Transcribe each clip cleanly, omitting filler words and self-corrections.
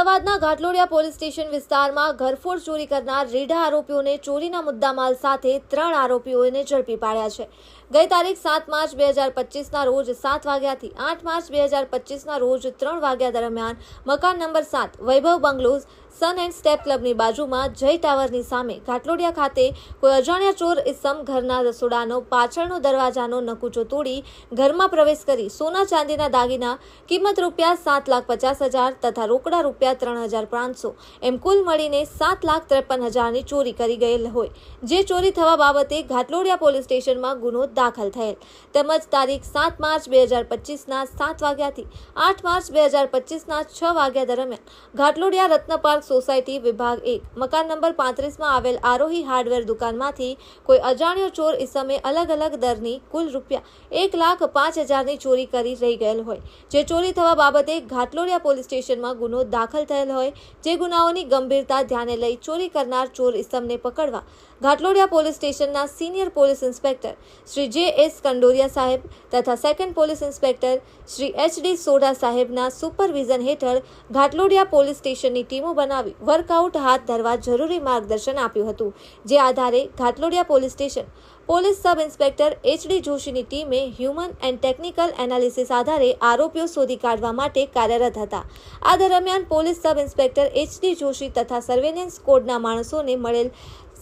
અમદાવાદના ઘાટલોડિયા police station વિસ્તારમાં ઘરફોડ ચોરી કરનાર રેઢા આરોપીઓને ચોરીના મુદ્દામાલ સાથે 3 આરોપીઓને ઝડપી પાડ્યા છે। ગઈ તારીખ 7 માર્ચ 2025ના રોજ 7 વાગ્યાથી 8 માર્ચ 2025ના રોજ 3 વાગ્યા દરમિયાન મકાન number 7 Vaibhav bungalows Sun and Step ક્લબની બાજુમાં જય ટાવરની સામે ઘાટલોડિયા ખાતે કોઈ અજાણ્યા ચોર ઇસમ ઘરના રસોડાનો પાછળનો દરવાજાનો નકુચો તોડી ઘરમાં પ્રવેશ કરી સોના ચાંદીના દાગીના કિંમત ₹7,50,000 તથા રોકડા ₹3,500 એમ કુલ મળીને ₹7,53,000ની ચોરી કરી ગયેલ હોય, જે ચોરી થવા બાબતે ઘાટલોડિયા પોલીસ સ્ટેશનમાં ગુનો દાખલ થયેલ તેમજ તારીખ 7 માર્ચ 2025ના 7 વાગ્યાથી 8 માર્ચ 2025ના 6 વાગ્યા દરમિયાન ઘાટલોડિયા રત્ન પાર્ક સોસાયટી વિભાગ 1 મકાન નંબર 35માં આવેલ આરોહી હાર્ડવેર દુકાનમાંથી કોઈ અજાણ્યો ચોર ઇસમે અલગ અલગ દરની કુલ ₹1,05,000ની ચોરી કરી રહી ગયેલ હોય, જે ચોરી થવા બાબતે ઘાટલોડિયા પોલીસ સ્ટેશનમાં ગુનો દાખલ થયેલ હોય, જે ગુનાઓની ગંભીરતા ધ્યાને લઈ ચોરી કરનાર ચોર ઇસમને પકડવા ઘાટલોડિયા પોલીસ સ્ટેશનના senior police inspector Shri જે.એસ. Kandoriya સાહેબ તથા second police inspector Shri H.D.. Sodha સાહેબના સુપરવિઝન હેઠળ ઘાટલોડિયા પોલીસ સ્ટેશનની ટીમો બનાવી વર્કઆઉટ હાથ ધરવા જરૂરી માર્ગદર્શન આપ્યું હતું, જે આધારે Ghatlodia police station police sub inspector H D. જોશીની ટીમે હ્યુમન એન્ડ ટેકનિકલ એનાલિસિસ આધારે આરોપીઓ શોધી કાઢવા માટે કાર્યરત હતા। આ દરમિયાન police sub inspector H.D.. Joshi તથા સર્વેલન્સ કોડના માણસોને મળેલ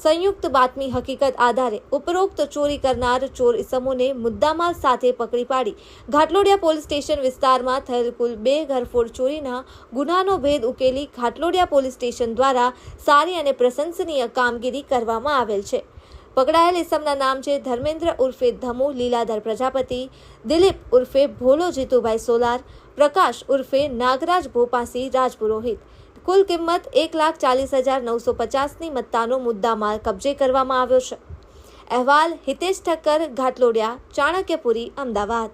સંયુક્ત બાતમી હકીકત આધારે ઉપરોક્ત ચોરી કરનાર ચોર ઇસમોને મુદ્દામાલ સાથે પકડી પાડી ઘાટલોડિયા પોલીસ સ્ટેશન વિસ્તારમાં થયેલ કુલ 2 ઘરફોડ ચોરીના ગુનાનો ભેદ ઉકેલી ઘાટલોડિયા પોલીસ સ્ટેશન દ્વારા સારી અને પ્રશંસનીય કામગીરી કરવામાં આવેલ છે। પકડાયેલ ઇસમના નામ છે ધર્મેન્દ્ર ઉર્ફે ધમુ લીલાધર પ્રજાપતિ, દિલીપ ઉર્ફે ભોલો જીતુભાઈ સોલાર, પ્રકાશ ઉર્ફે નાગરાજ ભોપાસી રાજપુરોહિત। કુલ કિંમત ₹1,40,950ની મત્તાનો મુદ્દામાલ કબજે કરવામાં આવ્યો છે। અહેવાલ હિતેશ ઠક્કર, ઘાટલોડિયા, ચાણક્યપુરી, અમદાવાદ।